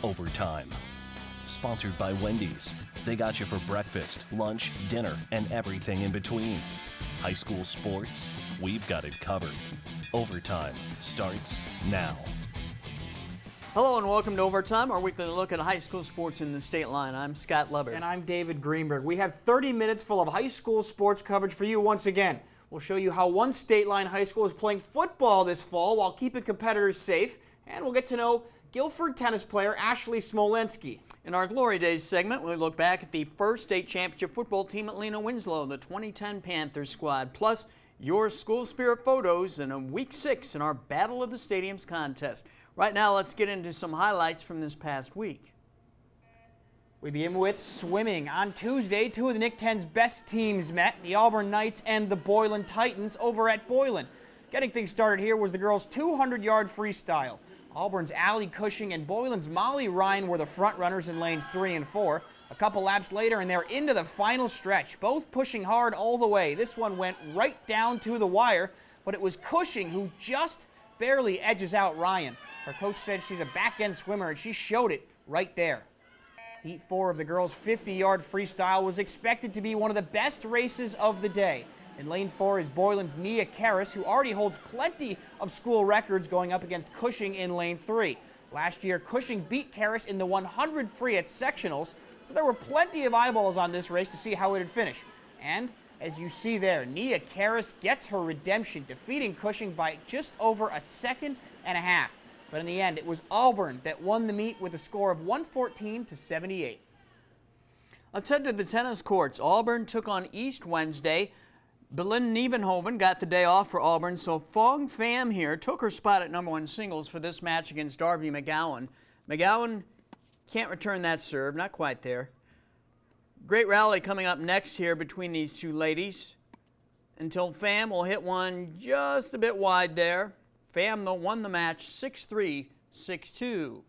Overtime. Sponsored by Wendy's. They got you for breakfast, lunch, dinner, and everything in between. High school sports, we've got it covered. Overtime starts now. Hello and welcome to Overtime, our weekly look at high school sports in the state line. I'm Scott Leber. And I'm David Greenberg. We have 30 minutes full of high school sports coverage for you once again. We'll show you how one Stateline high school is playing football this fall while keeping competitors safe. And we'll get to know Guilford tennis player Ashley Smolensky. In our Glory Days segment, we look back at the first state championship football team at Lena Winslow, the 2010 Panthers squad, plus your school spirit photos in a week 6 in our Battle of the Stadiums contest. Right now, let's get into some highlights from this past week. We begin with swimming. On Tuesday, two of the Nick 10's best teams met, the Auburn Knights and the Boylan Titans over at Boylan. Getting things started here was the girls' 200-yard freestyle. Auburn's Allie Cushing and Boylan's Molly Ryan were the front runners in lanes 3 and 4. A couple laps later, and they're into the final stretch, both pushing hard all the way. This one went right down to the wire, but it was Cushing who just barely edges out Ryan. Her coach said she's a back-end swimmer, and she showed it right there. Heat 4 of the girls' 50-yard freestyle was expected to be one of the best races of the day. In lane 4 is Boylan's Nia Karras, who already holds plenty of school records, going up against Cushing in lane 3. Last year, Cushing beat Karras in the 100 free at sectionals, so there were plenty of eyeballs on this race to see how it would finish. And as you see there, Nia Karras gets her redemption, defeating Cushing by just over a second and a half. But in the end, it was Auburn that won the meet with a score of 114-78. Let's head to the tennis courts. Auburn took on East Wednesday. Belin Nievenhoven got the day off for Auburn, so Fong Pham here took her spot at #1 singles for this match against Darby McGowan. McGowan can't return that serve, not quite there. Great rally coming up next here between these two ladies until Pham will hit one just a bit wide there. Pham, though, won the match 6-3, 6-2.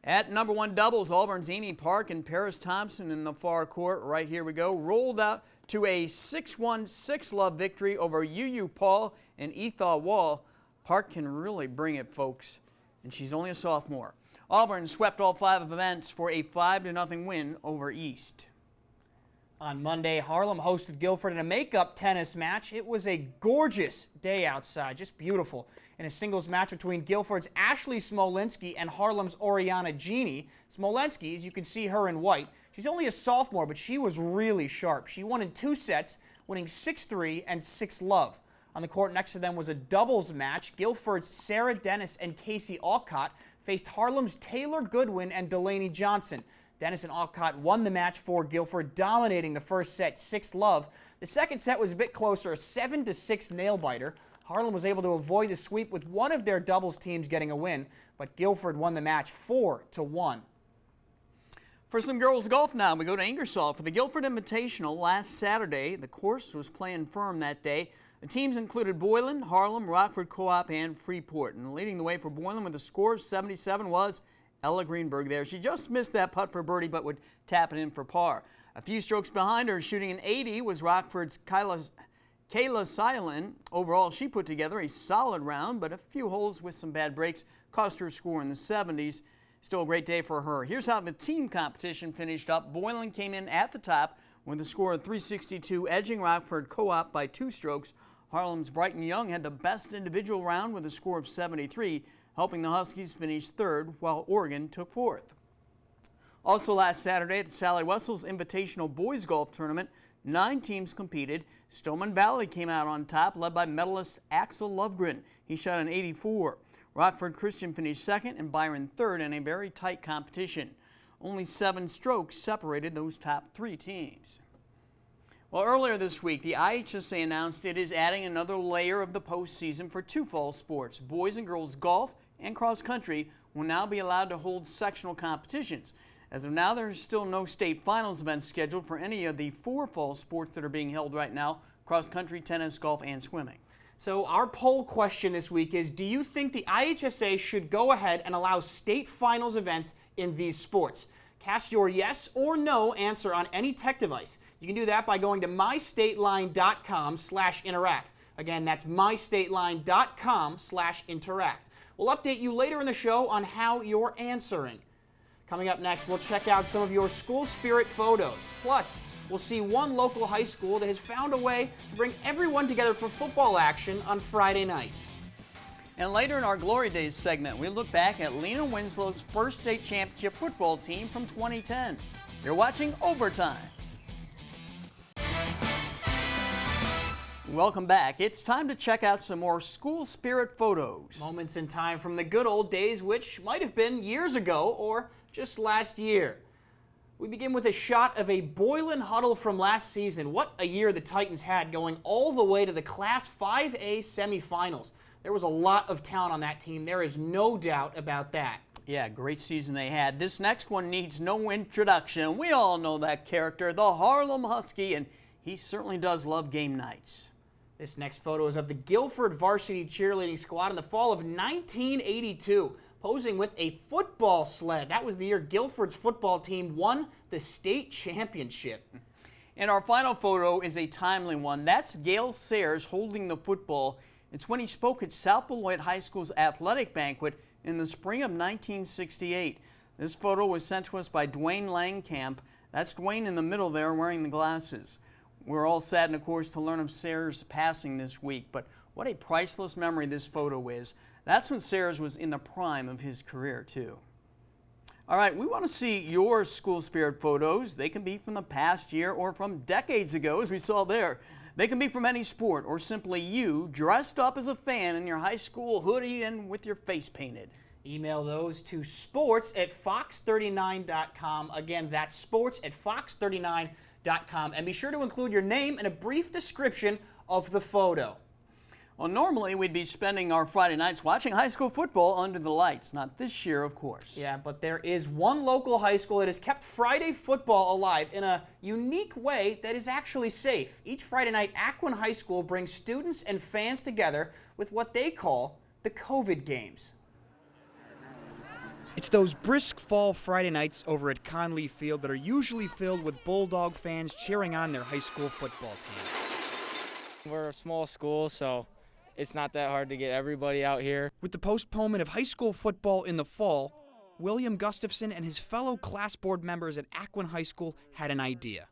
At #1 doubles, Auburn's Amy Park and Paris Thompson in the far court. Right here we go. Rolled out to a 6-1, 6-love victory over Yu Paul and Etha Wall. Park can really bring it, folks, and she's only a sophomore. Auburn swept all 5 events for a 5-0 win over East. On Monday, Harlem hosted Guilford in a makeup tennis match. It was a gorgeous day outside, just beautiful. In a singles match between Guilford's Ashley Smolensky and Harlem's Oriana Genie. Smolensky, as you can see her in white, she's only a sophomore, but she was really sharp. She won in 2 sets, winning 6-3 and 6-love. On the court next to them was a doubles match. Guilford's Sarah Dennis and Casey Alcott faced Harlem's Taylor Goodwin and Delaney Johnson. Dennis and Alcott won the match for Guilford, dominating the first set 6-love. The second set was a bit closer, a 7-6 nail-biter. Harlem was able to avoid the sweep with one of their doubles teams getting a win, but Guilford won the match 4-1. For some girls golf now, we go to Ingersoll for the Guilford Invitational last Saturday. The course was playing firm that day. The teams included Boylan, Harlem, Rockford Co-op, and Freeport. And leading the way for Boylan with a score of 77 was Ella Greenberg there. She just missed that putt for birdie, but would tap it in for par. A few strokes behind her, shooting an 80, was Rockford's Kayla Silin. Overall, she put together a solid round, but a few holes with some bad breaks cost her a score in the 70s. Still a great day for her. Here's how the team competition finished up. Boylan came in at the top with a score of 362, edging Rockford Co-op by 2 strokes. Harlem's Brighton Young had the best individual round with a score of 73, helping the Huskies finish 3rd, while Oregon took 4th. Also last Saturday at the Sally Wessels Invitational Boys Golf Tournament, 9 teams competed. Stoneman Valley came out on top, led by medalist Axel Lovgren. He shot an 84. Rockford Christian finished 2nd and Byron 3rd in a very tight competition. Only 7 strokes separated those top 3 teams. Well, earlier this week, the IHSA announced it is adding another layer of the postseason for 2 fall sports. Boys and girls golf and cross country will now be allowed to hold sectional competitions. As of now, there is still no state finals events scheduled for any of the 4 fall sports that are being held right now: cross country, tennis, golf, and swimming. So our poll question this week is, do you think the IHSA should go ahead and allow state finals events in these sports? Cast your yes or no answer on any tech device. You can do that by going to mystateline.com/interact. Again, that's mystateline.com/interact. We'll update you later in the show on how you're answering. Coming up next, we'll check out some of your school spirit photos. Plus, we'll see one local high school that has found a way to bring everyone together for football action on Friday nights. And later in our Glory Days segment, we look back at Lena Winslow's first state championship football team from 2010. You're watching Overtime. Welcome back. It's time to check out some more school spirit photos. Moments in time from the good old days, which might have been years ago or just last year. We begin with a shot of a Boylan huddle from last season. What a year the Titans had, going all the way to the Class 5A semifinals. There was a lot of talent on that team. There is no doubt about that. Yeah, great season they had. This next one needs no introduction. We all know that character, the Harlem Husky, and he certainly does love game nights. This next photo is of the Guilford varsity cheerleading squad in the fall of 1982, posing with a football sled. That was the year Guilford's football team won the state championship. And our final photo is a timely one. That's Gail Sayers holding the football. It's when he spoke at South Beloit High School's athletic banquet in the spring of 1968. This photo was sent to us by Dwayne Langkamp. That's Dwayne in the middle there wearing the glasses. We're all saddened, of course, to learn of Sayers' passing this week, but what a priceless memory this photo is. That's when Sayers was in the prime of his career, too. All right, we want to see your school spirit photos. They can be from the past year or from decades ago, as we saw there. They can be from any sport or simply you dressed up as a fan in your high school hoodie and with your face painted. Email those to sports@fox39.com. Again, that's sports@fox39.com. And be sure to include your name and a brief description of the photo. Well, normally we'd be spending our Friday nights watching high school football under the lights. Not this year, of course. Yeah, but there is one local high school that has kept Friday football alive in a unique way that is actually safe. Each Friday night, Aquin High School brings students and fans together with what they call the COVID games. It's those brisk fall Friday nights over at Conley Field that are usually filled with Bulldog fans cheering on their high school football team. We're a small school, so it's not that hard to get everybody out here. With the postponement of high school football in the fall, William Gustafson and his fellow class board members at Aquin High School had an idea.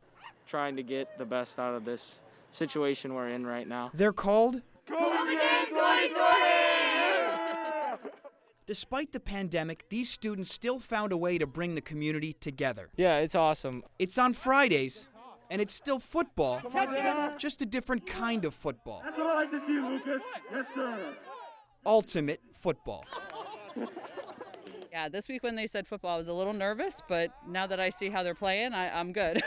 Trying to get the best out of this situation we're in right now. They're called COVID Games 2020! Despite the pandemic, these students still found a way to bring the community together. Yeah, it's awesome. It's on Fridays, and it's still football, just a different kind of football. That's what I like to see, Lucas. Yes, sir. Ultimate football. Yeah, this week when they said football, I was a little nervous, but now that I see how they're playing, I'm good.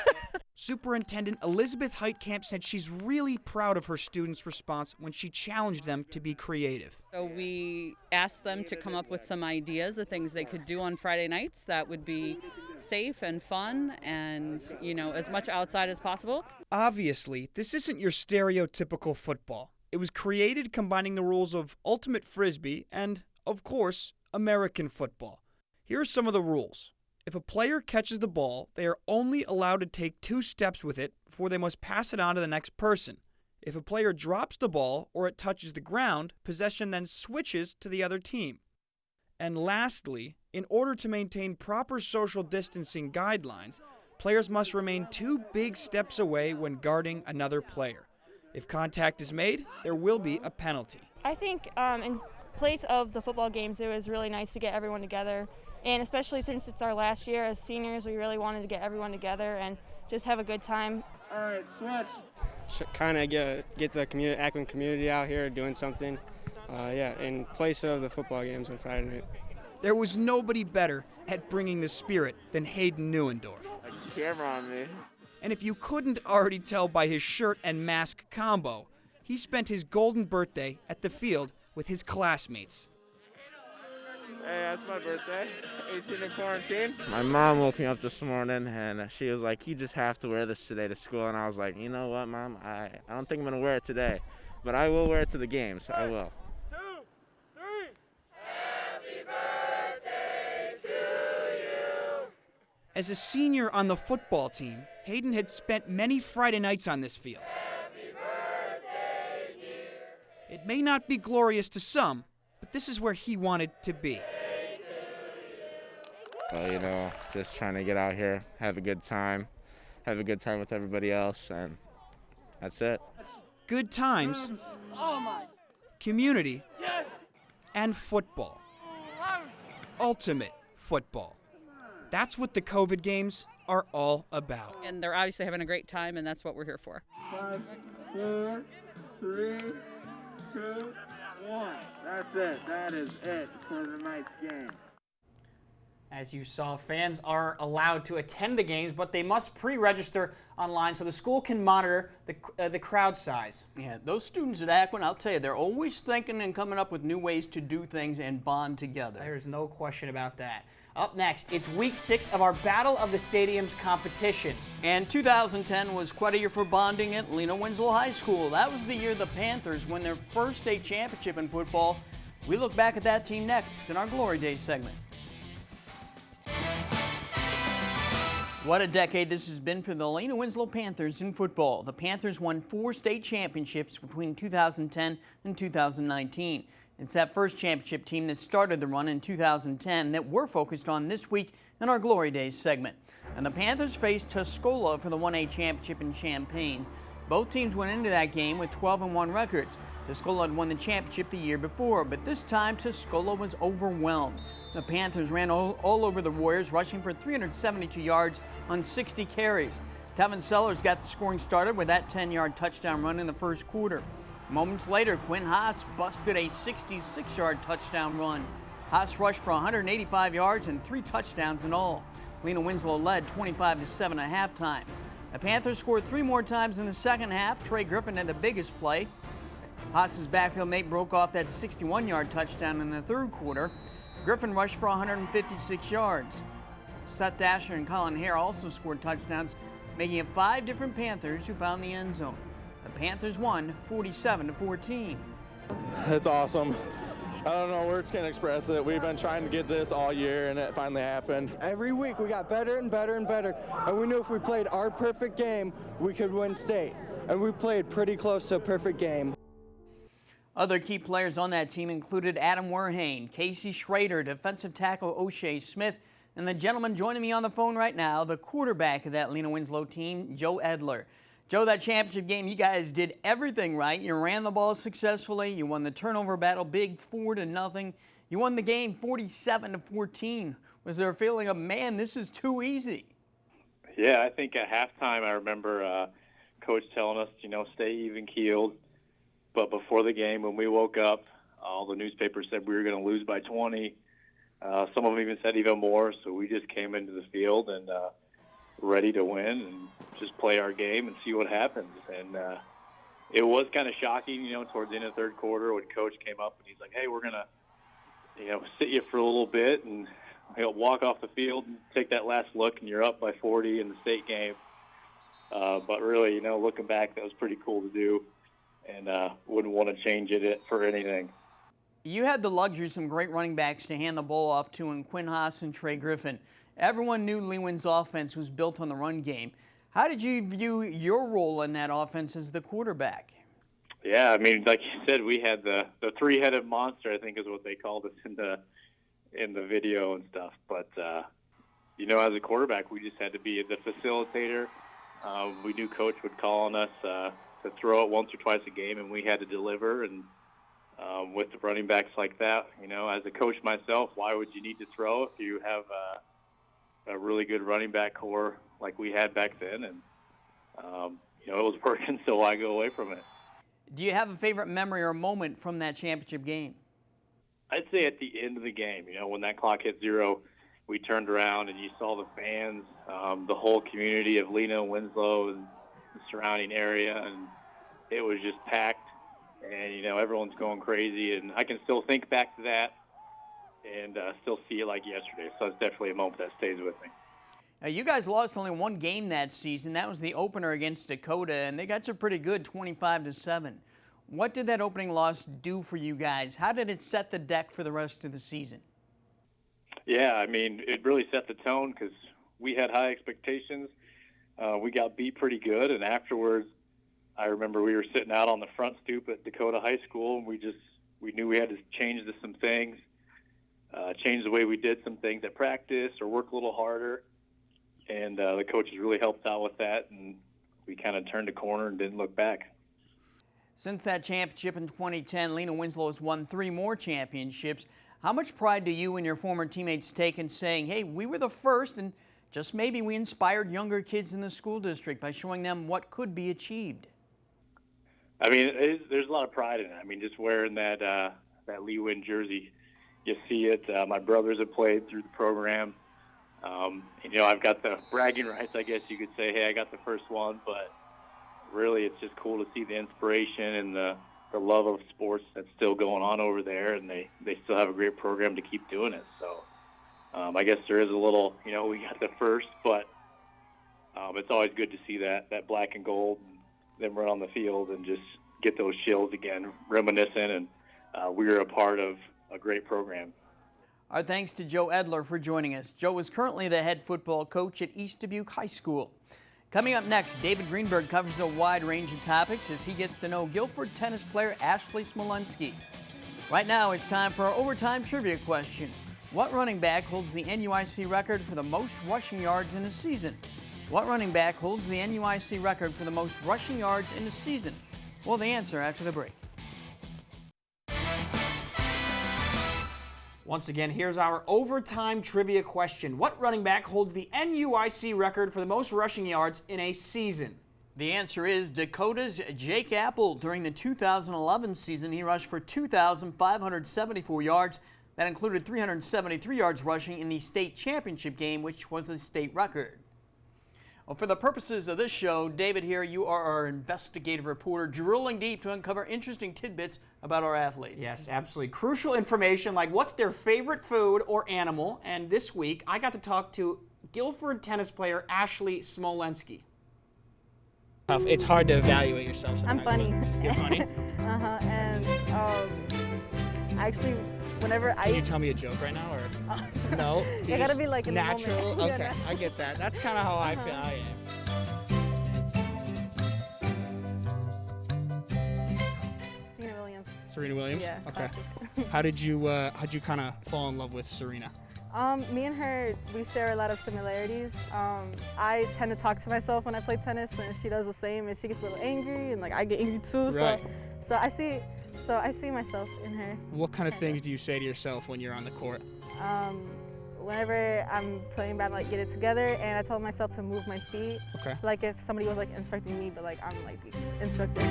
Superintendent Elizabeth Heitkamp said she's really proud of her students' response when she challenged them to be creative. So we asked them to come up with some ideas of things they could do on Friday nights that would be safe and fun and, as much outside as possible. Obviously, this isn't your stereotypical football. It was created combining the rules of ultimate frisbee and, of course, American football. Here are some of the rules. If a player catches the ball, they are only allowed to take 2 steps with it before they must pass it on to the next person. If a player drops the ball or it touches the ground, possession then switches to the other team. And lastly, in order to maintain proper social distancing guidelines, players must remain 2 big steps away when guarding another player. If contact is made, there will be a penalty. I think in place of the football games, it was really nice to get everyone together. And especially since it's our last year as seniors, we really wanted to get everyone together and just have a good time. All right, switch. Kind of get the Aquin community out here doing something. In place of the football games on Friday night. There was nobody better at bringing the spirit than Hayden Neuendorf. Camera on me. And if you couldn't already tell by his shirt and mask combo, he spent his golden birthday at the field with his classmates. Hey, that's my birthday. 18 in quarantine. My mom woke me up this morning and she was like, "You just have to wear this today to school." And I was like, "You know what, Mom? I don't think I'm going to wear it today, but I will wear it to the games. I will." 2, 3. Happy birthday to you. As a senior on the football team, Hayden had spent many Friday nights on this field. Happy birthday, dear. It may not be glorious to some, but this is where he wanted to be. But, just trying to get out here, have a good time with everybody else, and that's it. Good times, community, and football. Ultimate football. That's what the COVID games are all about. And they're obviously having a great time, and that's what we're here for. 5, 4, 3, 2, 1. That's it. That is it for tonight's game. As you saw, fans are allowed to attend the games, but they must pre-register online so the school can monitor the crowd size. Yeah, those students at Akron, I'll tell you, they're always thinking and coming up with new ways to do things and bond together. There's no question about that. Up next, it's week 6 of our Battle of the Stadiums competition. And 2010 was quite a year for bonding at Lena Winslow High School. That was the year the Panthers won their first state championship in football. We look back at that team next in our Glory Days segment. What a decade this has been for the Lena Winslow Panthers in football. The Panthers won 4 state championships between 2010 and 2019. It's that first championship team that started the run in 2010 that we're focused on this week in our Glory Days segment. And the Panthers faced Tuscola for the 1A championship in Champaign. Both teams went into that game with 12-1 records. Tuscola had won the championship the year before, but this time Tuscola was overwhelmed. The Panthers ran all over the Warriors, rushing for 372 yards on 60 carries. Tevin Sellers got the scoring started with that 10-yard touchdown run in the first quarter. Moments later, Quinn Haas busted a 66-yard touchdown run. Haas rushed for 185 yards and 3 touchdowns in all. Lena Winslow led 25-7 at halftime. The Panthers scored 3 more times in the second half. Trey Griffin had the biggest play. Haas's backfield mate broke off that 61-yard touchdown in the third quarter. Griffin rushed for 156 yards. Seth Dasher and Colin Hare also scored touchdowns, making it 5 different Panthers who found the end zone. The Panthers won 47-14. It's awesome. I don't know, words can't express it. We've been trying to get this all year, and it finally happened. Every week we got better and better and better, and we knew if we played our perfect game, we could win state. And we played pretty close to a perfect game. Other key players on that team included Adam Werhane, Casey Schrader, defensive tackle O'Shea Smith, and the gentleman joining me on the phone right now, the quarterback of that Lena Winslow team, Joe Edler. Joe, that championship game, you guys did everything right. You ran the ball successfully. You won the turnover battle big, 4-0. You won the game 47-14. Was there a feeling of, man, this is too easy? Yeah, I think at halftime I remember Coach telling us, stay even-keeled. But before the game, when we woke up, all the newspapers said we were going to lose by 20. Some of them even said even more. So we just came into the field and ready to win and just play our game and see what happens. And it was kind of shocking, towards the end of the third quarter when Coach came up and he's like, hey, we're going to, sit you for a little bit and walk off the field and take that last look, and you're up by 40 in the state game. But really, looking back, that was pretty cool to do. And wouldn't want to change it for anything. You had the luxury of some great running backs to hand the ball off to in Quinn Haas and Trey Griffin. Everyone knew Lewin's offense was built on the run game. How did you view your role in that offense as the quarterback? Yeah, I mean, like you said, we had the three-headed monster, I think is what they called us in the video and stuff. But, as a quarterback, we just had to be the facilitator. We knew Coach would call on us to throw it once or twice a game, and we had to deliver. And with the running backs like that, as a coach myself, why would you need to throw if you have a really good running back core like we had back then? And it was working, so why go away from it? Do you have a favorite memory or moment from that championship game? I'd say at the end of the game, when that clock hit 0, we turned around and you saw the fans, the whole community of Lena, Winslow, and the surrounding area, and it was just packed, and everyone's going crazy, and I can still think back to that and still see it like yesterday. So it's definitely a moment that stays with me. You guys lost only one game that season. That was the opener against Dakota, and they got you pretty good, 25-7. What did that opening loss do for you guys? How did it set the deck for the rest of the season? Yeah, I mean, it really set the tone because we had high expectations. We got beat pretty good, and afterwards, I remember we were sitting out on the front stoop at Dakota High School, and we knew we had to change some things. change the way we did some things at practice or work a little harder. And the coaches really helped out with that, and we kind of turned a corner and didn't look back. Since that championship in 2010, Lena Winslow has won 3 more championships. How much pride do you and your former teammates take in saying, hey, we were the first, and just maybe we inspired younger kids in the school district by showing them what could be achieved? I mean, there's a lot of pride in it. I mean, just wearing that Lee Win jersey, you see it. My brothers have played through the program. I've got the bragging rights, I guess you could say. Hey, I got the first one, but really it's just cool to see the inspiration and the love of sports that's still going on over there, and they still have a great program to keep doing it. So I guess there is a little, we got the first, but it's always good to see that black and gold and them run on the field and just get those chills again, reminiscent, and we were a part of a great program. Our thanks to Joe Edler for joining us. Joe is currently the head football coach at East Dubuque High School. Coming up next, David Greenberg covers a wide range of topics as he gets to know Guilford tennis player Ashley Smolenski. Right now, it's time for our overtime trivia question. What running back holds the NUIC record for the most rushing yards in a season? What running back holds the NUIC record for the most rushing yards in a season? Well, the answer after the break. Once again, here's our overtime trivia question. What running back holds the NUIC record for the most rushing yards in a season? The answer is Dakota's Jake Apple. During the 2011 season, he rushed for 2,574 yards. That included 373 yards rushing in the state championship game, which was a state record. Well, for the purposes of this show, David here, you are our investigative reporter, drilling deep to uncover interesting tidbits about our athletes. Yes, absolutely. Crucial information like what's their favorite food or animal. And this week, I got to talk to Guilford tennis player Ashley Smolenski. It's hard to evaluate yourself sometimes. I'm funny. You're funny? And actually, whenever Can you tell me a joke right now, or no? You gotta be like in natural. The moment. Okay, I get that. That's kind of how I feel. I am. Serena Williams. Yeah. Okay. How did you kind of fall in love with Serena? Me and her, we share a lot of similarities. I tend to talk to myself when I play tennis, and she does the same. And she gets a little angry, and like I get angry too. Right. So I see myself in her. What kind of things do you say to yourself when you're on the court? Whenever I'm playing bad, like get it together, and I told myself to move my feet. Okay. Like if somebody was like instructing me, but like I'm like the instructor.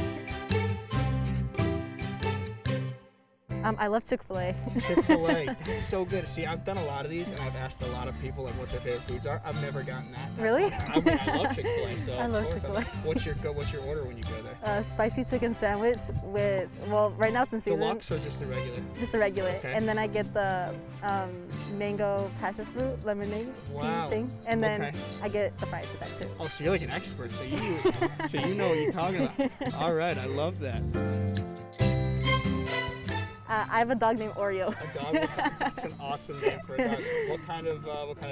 I love Chick-fil-A. Chick-fil-A, that's so good. See, I've done a lot of these, and I've asked a lot of people like what their favorite foods are. I've never gotten that. Really? I mean, I love Chick-fil-A, so I love Chick-fil-A. What's your order when you go there? Spicy chicken sandwich with, well, right now it's in season. Deluxe or just the regular? Just the regular. Okay. And then I get the mango passion fruit lemonade tea thing, and then I get the fries with that too. Oh, so you're like an expert. So you know what you're talking about. All right, I love that. I have a dog named Oreo. A dog? That's an awesome name for a dog. What kind of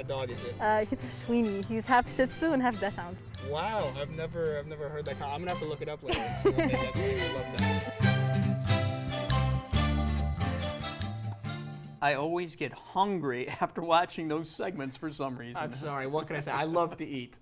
dog is it? He's a Sweeney. He's half Shih Tzu and half Deathhound. Wow, I've never heard that. I'm gonna have to look it up later. See what I love that. I always get hungry after watching those segments for some reason. I'm sorry. What can I say? I love to eat.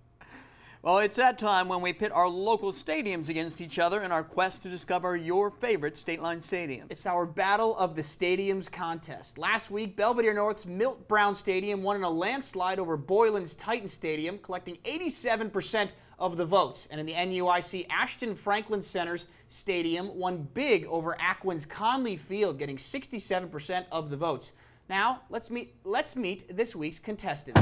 Well, it's that time when we pit our local stadiums against each other in our quest to discover your favorite Stateline stadium. It's our Battle of the Stadiums contest. Last week, Belvedere North's Milt Brown Stadium won in a landslide over Boylan's Titan Stadium, collecting 87% of the votes. And in the NUIC, Ashton Franklin Center's stadium won big over Ackwan's Conley Field, getting 67% of the votes. Now, let's meet this week's contestants.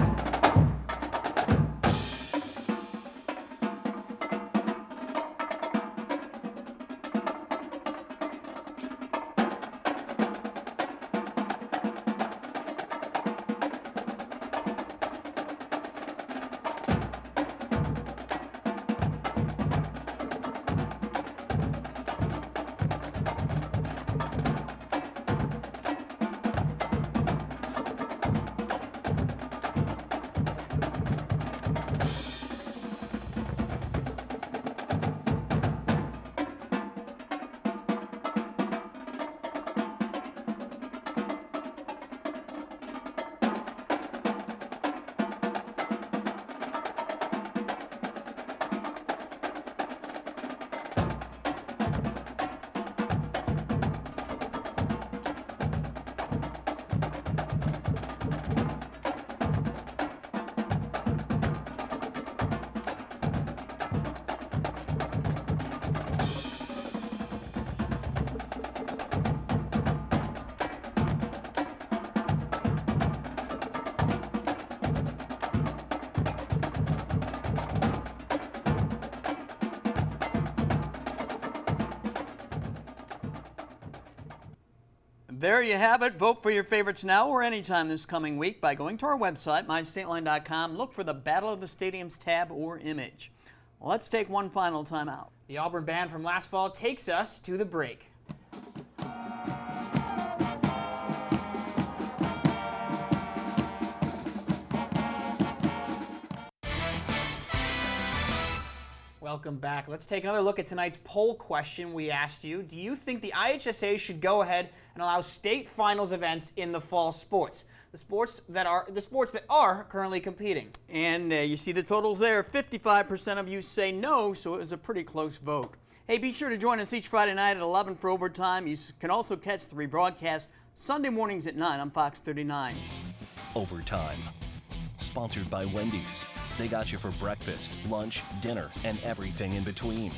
There you have it. Vote for your favorites now or anytime this coming week by going to our website, mystateline.com. Look for the Battle of the Stadiums tab or image. Let's take one final time out. The Auburn band from last fall takes us to the break. Welcome back. Let's take another look at tonight's poll question we asked you. Do you think the IHSA should go ahead and allow state finals events in the fall sports? The sports that are currently competing. And you see the totals there. 55% of you say no, so it was a pretty close vote. Hey, be sure to join us each Friday night at 11 for Overtime. You can also catch the rebroadcast Sunday mornings at 9 on Fox 39. Overtime. Sponsored by Wendy's. They got you for breakfast, lunch, dinner, and everything in between.